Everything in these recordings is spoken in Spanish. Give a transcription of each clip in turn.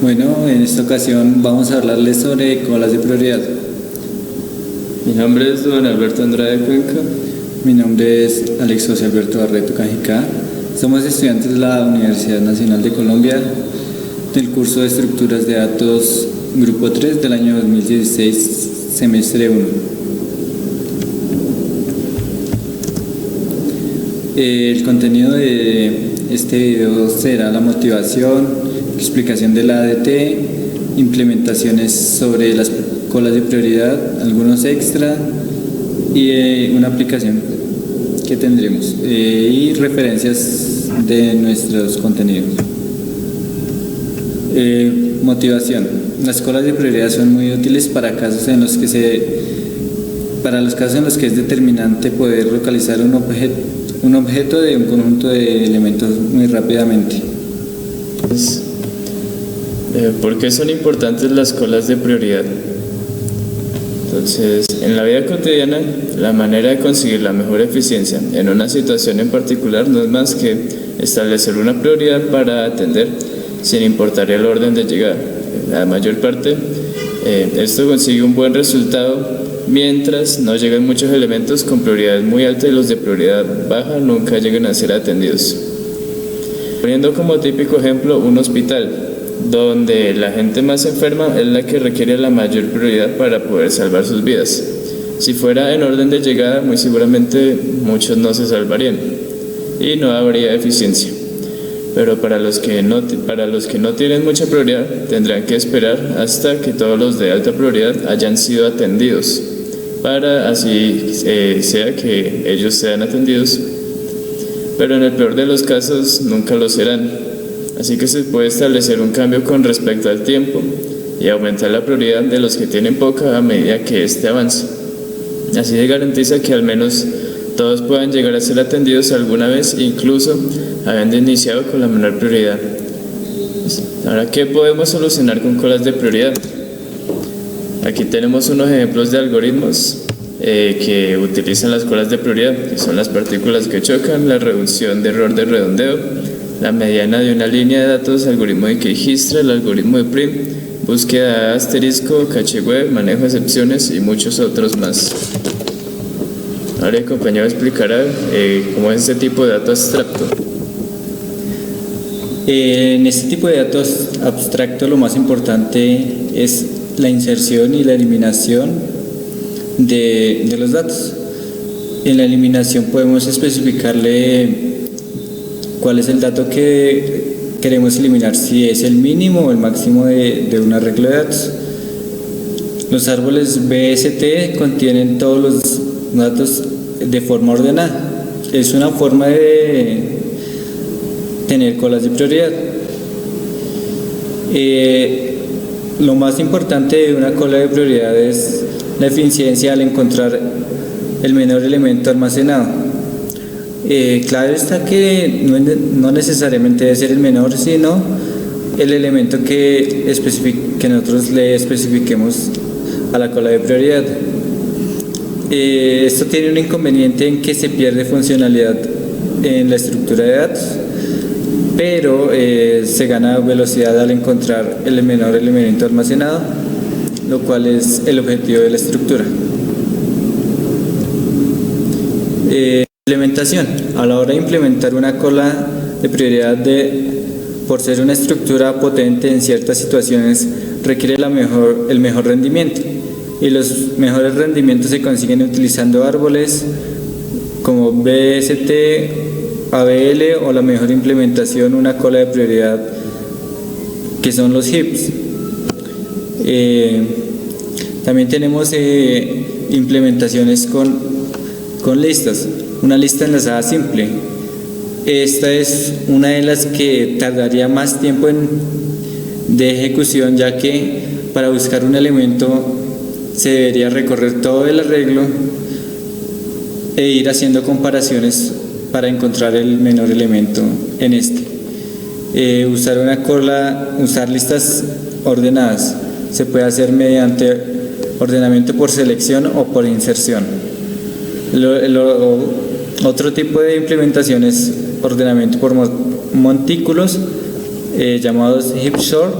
Bueno, en esta ocasión vamos a hablarles sobre colas de prioridad. Mi nombre es Don Alberto Andrade Cuenca. Mi nombre es Alex José Alberto Barreto Cajicá. Somos estudiantes de la Universidad Nacional de Colombia del curso de Estructuras de Datos Grupo 3 del año 2016, semestre 1. El contenido de este video será la motivación, explicación del ADT, implementaciones sobre las colas de prioridad, algunos extra y una aplicación que tendremos y referencias de nuestros contenidos. Motivación. Las colas de prioridad son muy útiles para casos en los que los casos en los que es determinante poder localizar un objeto de un conjunto de elementos muy rápidamente. ¿Por qué son importantes las colas de prioridad? Entonces, en la vida cotidiana, la manera de conseguir la mejor eficiencia en una situación en particular no es más que establecer una prioridad para atender sin importar el orden de llegada. La mayor parte, esto consigue un buen resultado mientras no lleguen muchos elementos con prioridad muy alta y los de prioridad baja nunca lleguen a ser atendidos. Poniendo como típico ejemplo un hospital, donde la gente más enferma es la que requiere la mayor prioridad para poder salvar sus vidas. Si fuera en orden de llegada, muy seguramente muchos no se salvarían y no habría eficiencia. Pero para los que no tienen mucha prioridad, tendrán que esperar hasta que todos los de alta prioridad hayan sido atendidos, para así sea que ellos sean atendidos, pero en el peor de los casos nunca lo serán. Así que se puede establecer un cambio con respecto al tiempo y aumentar la prioridad de los que tienen poca a medida que éste avance. Así se garantiza que al menos todos puedan llegar a ser atendidos alguna vez, incluso habiendo iniciado con la menor prioridad. Ahora, ¿qué podemos solucionar con colas de prioridad? Aquí tenemos unos ejemplos de algoritmos que utilizan las colas de prioridad, que son las partículas que chocan, la reducción de error de redondeo, la mediana de una línea de datos, algoritmo de Dijkstra, el algoritmo de Prim, búsqueda de asterisco, caché web, manejo de excepciones y muchos otros más. Ahora el compañero explicará cómo es este tipo de dato abstracto. En este tipo de datos abstractos lo más importante es la inserción y la eliminación de los datos. En la eliminación podemos especificarle cuál es el dato que queremos eliminar, si es el mínimo o el máximo de un arreglo de datos. Los árboles BST contienen todos los datos de forma ordenada. Es una forma de tener colas de prioridad. Lo más importante de una cola de prioridad es la eficiencia al encontrar el menor elemento almacenado. Claro está que no necesariamente debe ser el menor, sino el elemento que nosotros le especifiquemos a la cola de prioridad. Esto tiene un inconveniente en que se pierde funcionalidad en la estructura de datos, pero se gana velocidad al encontrar el menor elemento almacenado, lo cual es el objetivo de la estructura. Implementación. A la hora de implementar una cola de prioridad por ser una estructura potente en ciertas situaciones, requiere el mejor rendimiento, y los mejores rendimientos se consiguen utilizando árboles como BST, ABL o la mejor implementación, una cola de prioridad que son los heaps. También tenemos implementaciones con listas. Una lista enlazada simple. Esta es una de las que tardaría más tiempo de ejecución, ya que para buscar un elemento se debería recorrer todo el arreglo e ir haciendo comparaciones para encontrar el menor elemento en este. Usar listas ordenadas se puede hacer mediante ordenamiento por selección o por inserción. Otro tipo de implementación es ordenamiento por montículos, llamados heap sort,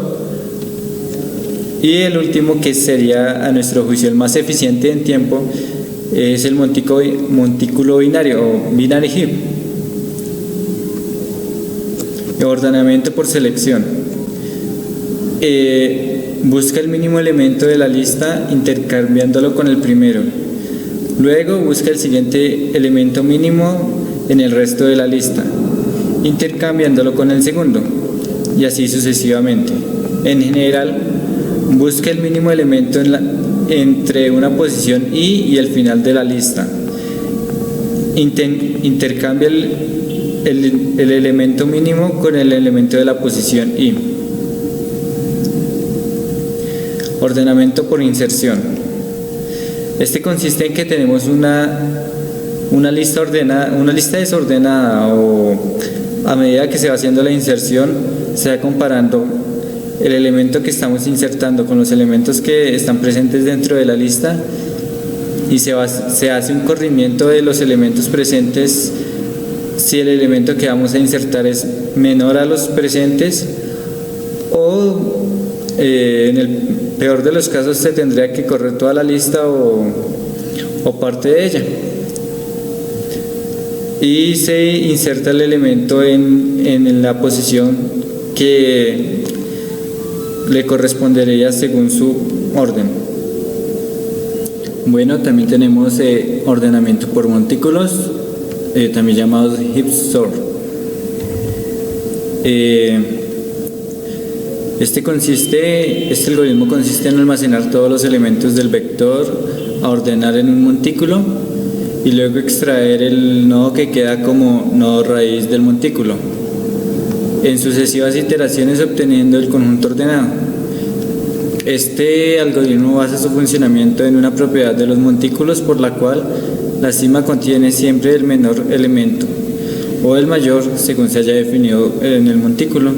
Y el último, que sería a nuestro juicio el más eficiente en tiempo, es el montículo binario o binary heap. Ordenamiento por selección. Busca el mínimo elemento de la lista intercambiándolo con el primero. Luego busca el siguiente elemento mínimo en el resto de la lista, intercambiándolo con el segundo, y así sucesivamente. En general, busca el mínimo elemento entre una posición y el final de la lista. Intercambia el elemento mínimo con el elemento de la posición y. Ordenamiento por inserción. Este consiste en que tenemos una lista ordenada, una lista desordenada, o a medida que se va haciendo la inserción, se va comparando el elemento que estamos insertando con los elementos que están presentes dentro de la lista, y se hace un corrimiento de los elementos presentes si el elemento que vamos a insertar es menor a los presentes, o en el peor de los casos se tendría que correr toda la lista o parte de ella, y se inserta el elemento en la posición que le correspondería según su orden. Bueno, también tenemos ordenamiento por montículos, también llamados heap sort. Este algoritmo consiste en almacenar todos los elementos del vector a ordenar en un montículo y luego extraer el nodo que queda como nodo raíz del montículo en sucesivas iteraciones, obteniendo el conjunto ordenado. Este algoritmo basa su funcionamiento en una propiedad de los montículos, por la cual la cima contiene siempre el menor elemento o el mayor, según se haya definido en el montículo,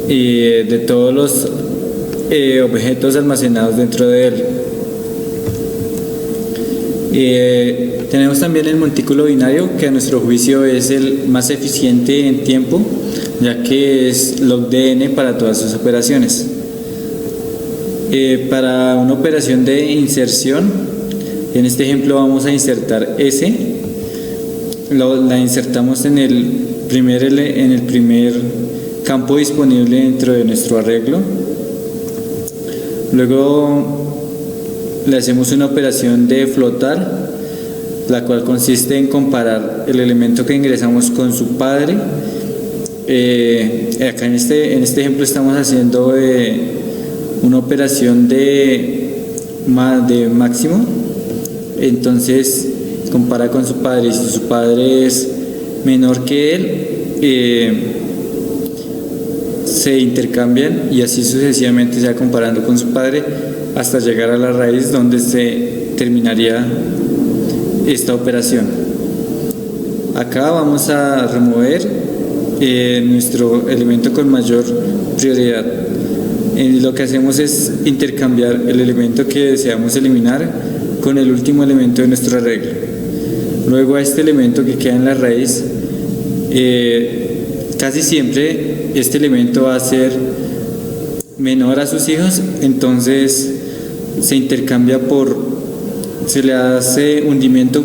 y de todos los objetos almacenados dentro de él. Tenemos también el montículo binario, que a nuestro juicio es el más eficiente en tiempo, ya que es log de n para todas sus operaciones. Para una operación de inserción, en este ejemplo vamos a insertar S, la insertamos en el primer campo disponible dentro de nuestro arreglo. Luego le hacemos una operación de flotar, la cual consiste en comparar el elemento que ingresamos con su padre. Acá en este ejemplo estamos haciendo una operación de máximo. Entonces compara con su padre, y si su padre es menor que él, se intercambian, y así sucesivamente se va comparando con su padre hasta llegar a la raíz, donde se terminaría esta operación. Acá vamos a remover nuestro elemento con mayor prioridad. Lo que hacemos es intercambiar el elemento que deseamos eliminar con el último elemento de nuestro arreglo. Luego a este elemento que queda en la raíz, casi siempre este elemento va a ser menor a sus hijos, entonces se le hace hundimiento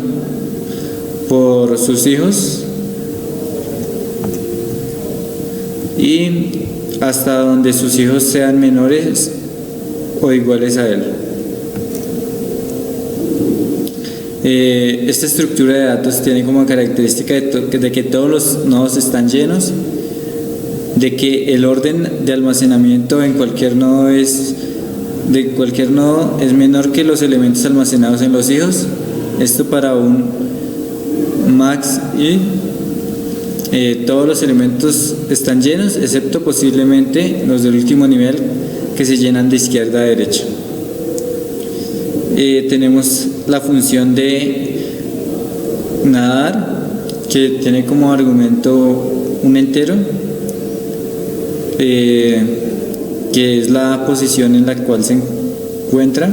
por sus hijos y hasta donde sus hijos sean menores o iguales a él. Esta estructura de datos tiene como característica de que todos los nodos están llenos, de que el orden de almacenamiento en cualquier nodo es menor que los elementos almacenados en los hijos. Esto para un max y todos los elementos están llenos, excepto posiblemente los del último nivel, que se llenan de izquierda a derecha. Tenemos la función de nadar, que tiene como argumento un entero, que es la posición en la cual se encuentra,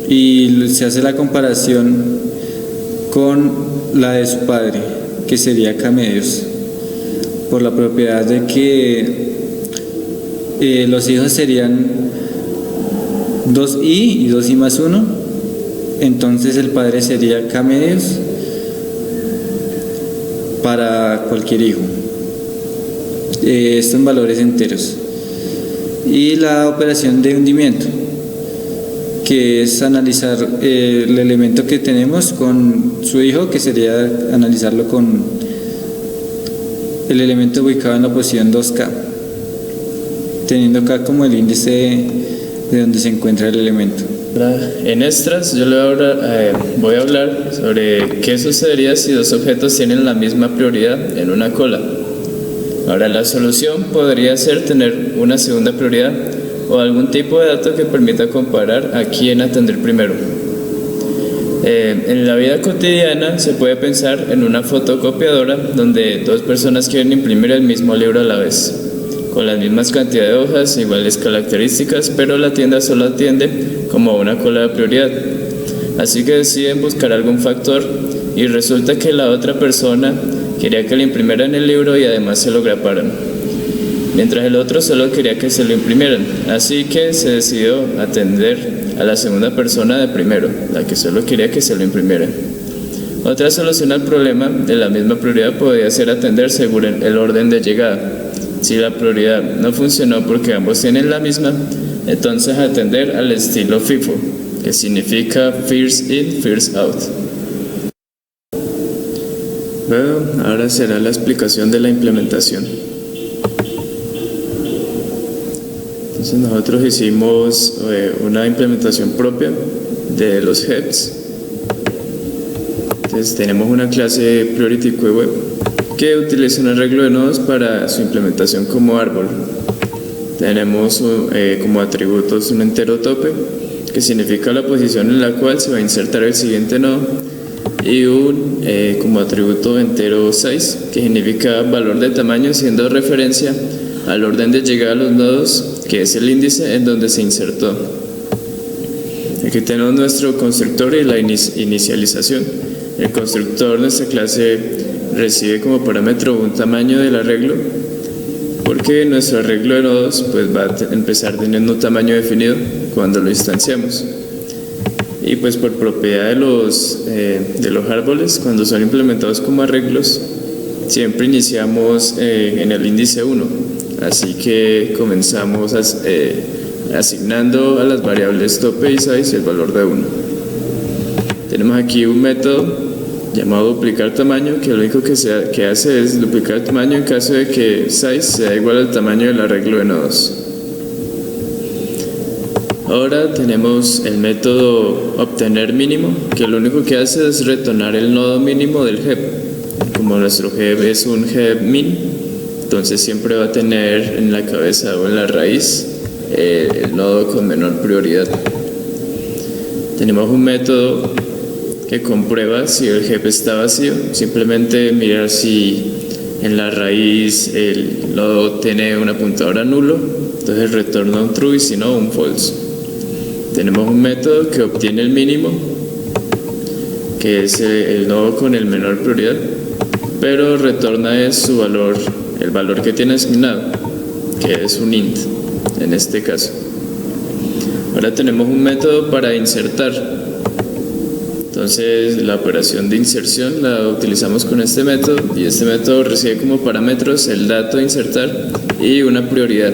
y se hace la comparación con la de su padre, que sería K medios, por la propiedad de que los hijos serían 2i y 2i más 1, entonces el padre sería k medios para cualquier hijo. Estos valores enteros. Y la operación de hundimiento, que es analizar el elemento que tenemos con su hijo, que sería analizarlo con el elemento ubicado en la posición 2K, teniendo K como el índice de donde se encuentra el elemento. En extras yo voy a hablar sobre qué sucedería si dos objetos tienen la misma prioridad en una cola. Ahora, la solución podría ser tener una segunda prioridad o algún tipo de dato que permita comparar a quién atender primero. En la vida cotidiana se puede pensar en una fotocopiadora donde dos personas quieren imprimir el mismo libro a la vez, con las mismas cantidades de hojas, iguales características, pero la tienda solo atiende como una cola de prioridad. Así que deciden buscar algún factor y resulta que la otra persona quería que le imprimieran el libro y además se lo graparan, mientras el otro solo quería que se lo imprimieran. Así que se decidió atender a la segunda persona de primero, la que solo quería que se lo imprimieran. Otra solución al problema de la misma prioridad podría ser atender según el orden de llegada. Si la prioridad no funcionó porque ambos tienen la misma, entonces atender al estilo FIFO, que significa First In, First Out. Bueno, ahora será la explicación de la implementación. Entonces nosotros hicimos una implementación propia de los heads. Entonces tenemos una clase Priority Queue Web que utiliza un arreglo de nodos para su implementación como árbol. Tenemos como atributos un entero tope, que significa la posición en la cual se va a insertar el siguiente nodo, y un como atributo entero size, que significa valor de tamaño, siendo referencia al orden de llegada a los nodos, que es el índice en donde se insertó. Aquí tenemos nuestro constructor y la inicialización. El constructor de nuestra clase recibe como parámetro un tamaño del arreglo, porque nuestro arreglo de nodos pues va a empezar teniendo un tamaño definido cuando lo instanciamos. Y pues por propiedad de los árboles, cuando son implementados como arreglos, siempre iniciamos en el índice 1. Así que comenzamos asignando a las variables tope y size el valor de 1. Tenemos aquí un método llamado duplicar tamaño, que lo único que hace es duplicar el tamaño en caso de que size sea igual al tamaño del arreglo de nodos. Ahora tenemos el método obtener mínimo, que lo único que hace es retornar el nodo mínimo del heap. Como nuestro heap es un heap min, entonces siempre va a tener en la cabeza o en la raíz el nodo con menor prioridad. Tenemos un método que comprueba si el heap está vacío, simplemente mirar si en la raíz el nodo tiene un apuntador a nulo, entonces retorna un true y si no un false. Tenemos un método que obtiene el mínimo, que es el nodo con el menor prioridad, pero retorna es su valor, el valor que tiene asignado, que es un int en este caso. Ahora tenemos un método para insertar. Entonces la operación de inserción la utilizamos con este método, y este método recibe como parámetros el dato a insertar y una prioridad.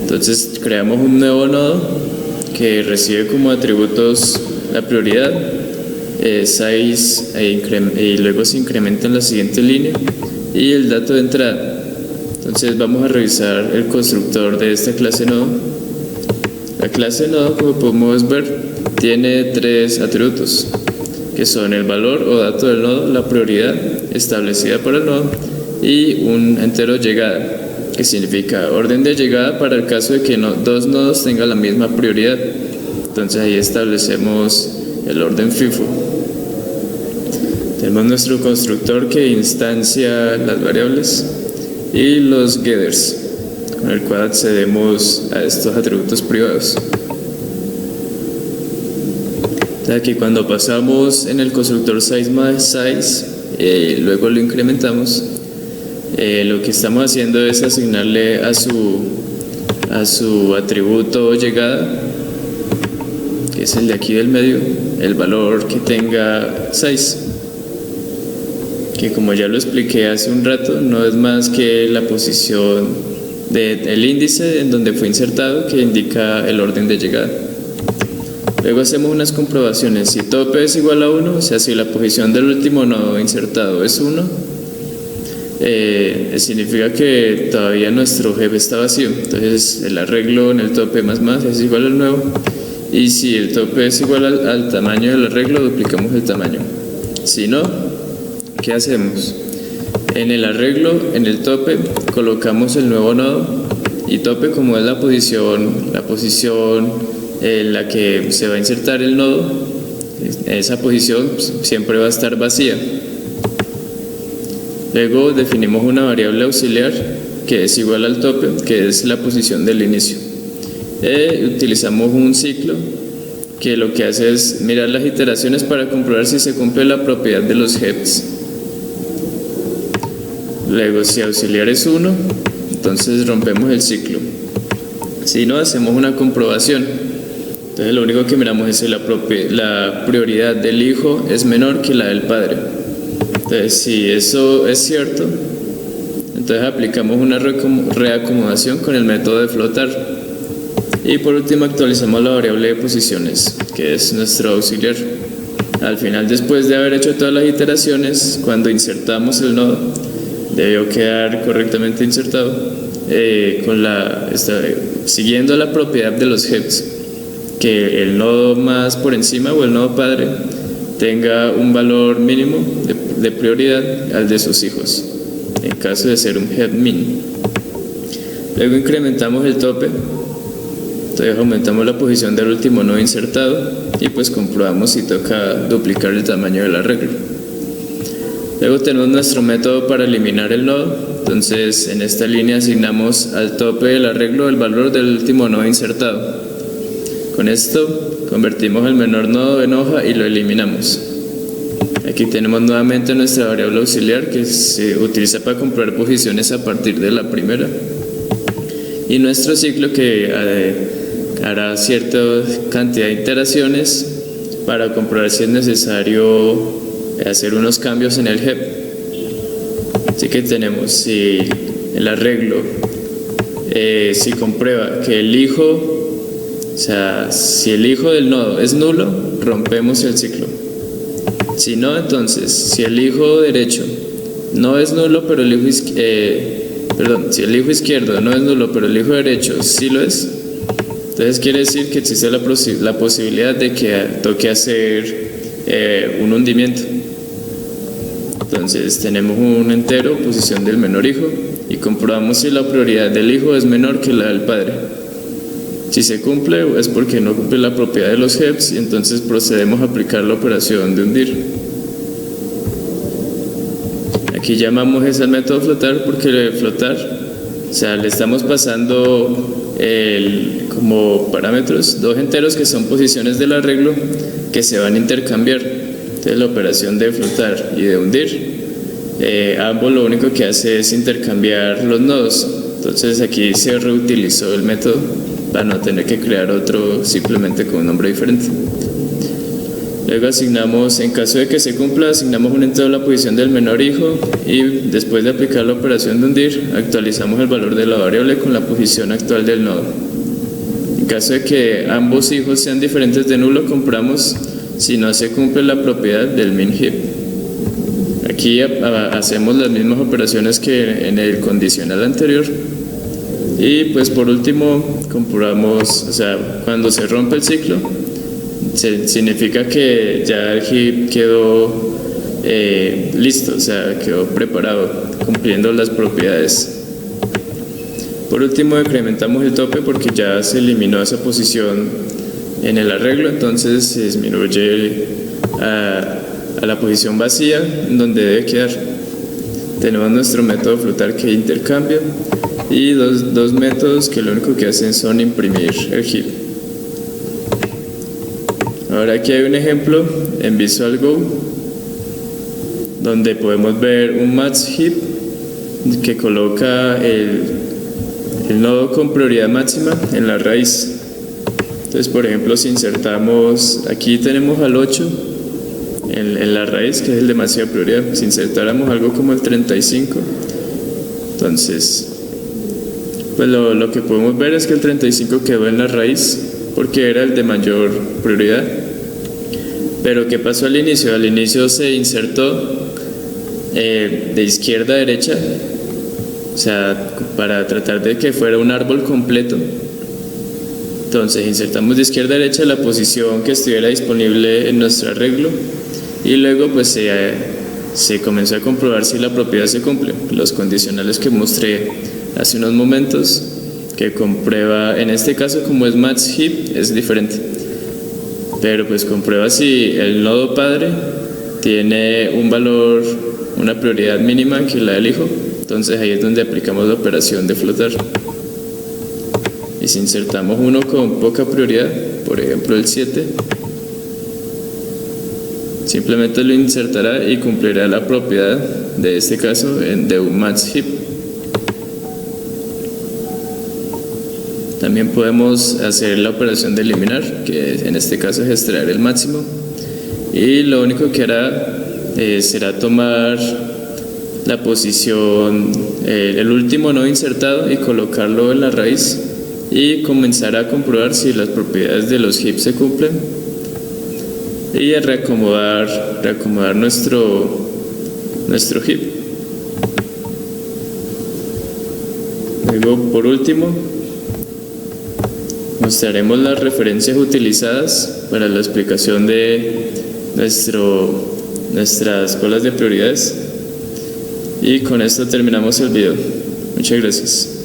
Entonces creamos un nuevo nodo que recibe como atributos la prioridad, size y luego se incrementa en la siguiente línea, y el dato de entrada. Entonces vamos a revisar el constructor de esta clase nodo. La clase nodo, como podemos ver, tiene tres atributos, que son el valor o dato del nodo, la prioridad establecida para el nodo y un entero llegada, que significa orden de llegada para el caso de que dos nodos tengan la misma prioridad. Entonces ahí establecemos el orden FIFO. Tenemos nuestro constructor que instancia las variables y los getters, con el cual accedemos a estos atributos privados. Aquí cuando pasamos en el constructor size más size, luego lo incrementamos, lo que estamos haciendo es asignarle a su atributo llegada que es el de aquí del medio, el valor que tenga 6, que como ya lo expliqué hace un rato, no es más que la posición del índice en donde fue insertado, que indica el orden de llegada. Luego hacemos unas comprobaciones. Si tope es igual a 1, o sea, si la posición del último nodo insertado es 1, significa que todavía nuestro heap está vacío. Entonces el arreglo en el tope más es igual al nuevo. Y si el tope es igual al tamaño del arreglo, duplicamos el tamaño. Si no, ¿qué hacemos? En el arreglo, en el tope, colocamos el nuevo nodo, y tope, como es la posición en la que se va a insertar el nodo, esa posición siempre va a estar vacía. Luego definimos una variable auxiliar que es igual al tope, que es la posición del inicio. Utilizamos un ciclo que lo que hace es mirar las iteraciones para comprobar si se cumple la propiedad de los heaps. Luego, si auxiliar es 1, entonces rompemos el ciclo. Si no, hacemos una comprobación. Entonces lo único que miramos es si la prioridad del hijo es menor que la del padre. Entonces, si eso es cierto, entonces aplicamos una reacomodación con el método de flotar. Y por último actualizamos la variable de posiciones, que es nuestro auxiliar. Al final, después de haber hecho todas las iteraciones, cuando insertamos el nodo, debió quedar correctamente insertado, siguiendo la propiedad de los heads, que el nodo más por encima o el nodo padre tenga un valor mínimo de prioridad al de sus hijos, en caso de ser un head min. Luego incrementamos el tope, entonces aumentamos la posición del último nodo insertado y pues comprobamos si toca duplicar el tamaño del arreglo. Luego tenemos nuestro método para eliminar el nodo. Entonces en esta línea asignamos al tope del arreglo el valor del último nodo insertado. Con esto convertimos el menor nodo en hoja y lo eliminamos. Aquí tenemos nuevamente nuestra variable auxiliar que se utiliza para comprobar posiciones a partir de la primera, y nuestro ciclo que hará cierta cantidad de iteraciones para comprobar si es necesario hacer unos cambios en el heap. Así que tenemos, si el arreglo si comprueba que el hijo, o sea, si el hijo del nodo es nulo, rompemos el ciclo. Si no, entonces, si el hijo derecho no es nulo, pero el hijo si el hijo izquierdo no es nulo, pero el hijo derecho sí lo es, entonces quiere decir que existe la posibilidad de que toque hacer un hundimiento. Entonces tenemos un entero, posición del menor hijo, y comprobamos si la prioridad del hijo es menor que la del padre. Si se cumple, es porque no cumple la propiedad de los heaps, y entonces procedemos a aplicar la operación de hundir. Aquí llamamos ese al método flotar porque flotar, o sea, le estamos pasando como parámetros dos enteros que son posiciones del arreglo que se van a intercambiar. Entonces la operación de flotar y de hundir, ambos lo único que hace es intercambiar los nodos. Entonces aquí se reutilizó el método para no tener que crear otro simplemente con un nombre diferente. Luego asignamos, en caso de que se cumpla, asignamos un entero a la posición del menor hijo, y después de aplicar la operación de hundir, actualizamos el valor de la variable con la posición actual del nodo. En caso de que ambos hijos sean diferentes de nulo, comprobamos si no se cumple la propiedad del min heap. Aquí hacemos las mismas operaciones que en el condicional anterior. Y pues por último comprobamos, o sea, cuando se rompe el ciclo, significa que ya el heap quedó listo, o sea, quedó preparado, cumpliendo las propiedades. Por último incrementamos el tope porque ya se eliminó esa posición en el arreglo, entonces se disminuye a la posición vacía en donde debe quedar. Tenemos nuestro método flotar que intercambia, y dos métodos que lo único que hacen son imprimir el heap. Ahora aquí hay un ejemplo en Visual Go donde podemos ver un match heap que coloca el nodo con prioridad máxima en la raíz. Entonces, por ejemplo, si insertamos, aquí tenemos al 8 en la raíz, que es el de máxima prioridad. Si insertáramos algo como el 35, entonces, pues lo que podemos ver es que el 35 quedó en la raíz porque era el de mayor prioridad. Pero ¿qué pasó al inicio? Al inicio se insertó de izquierda a derecha, o sea, para tratar de que fuera un árbol completo. Entonces insertamos de izquierda a derecha la posición que estuviera disponible en nuestro arreglo y luego pues se comenzó a comprobar si la propiedad se cumple. Los condicionales que mostré hace unos momentos, que comprueba, en este caso como es match heap es diferente, pero pues comprueba si el nodo padre tiene un valor, una prioridad mínima que la del hijo. Entonces ahí es donde aplicamos la operación de flotar. Y si insertamos uno con poca prioridad, por ejemplo el 7, simplemente lo insertará y cumplirá la propiedad de este caso de un match heap. También podemos hacer la operación de eliminar, que en este caso es extraer el máximo, y lo único que hará será tomar la posición, el último no insertado, y colocarlo en la raíz y comenzar a comprobar si las propiedades de los heaps se cumplen y a reacomodar nuestro heap. Luego, por último, mostraremos las referencias utilizadas para la explicación de nuestras colas de prioridades, y con esto terminamos el video. Muchas gracias.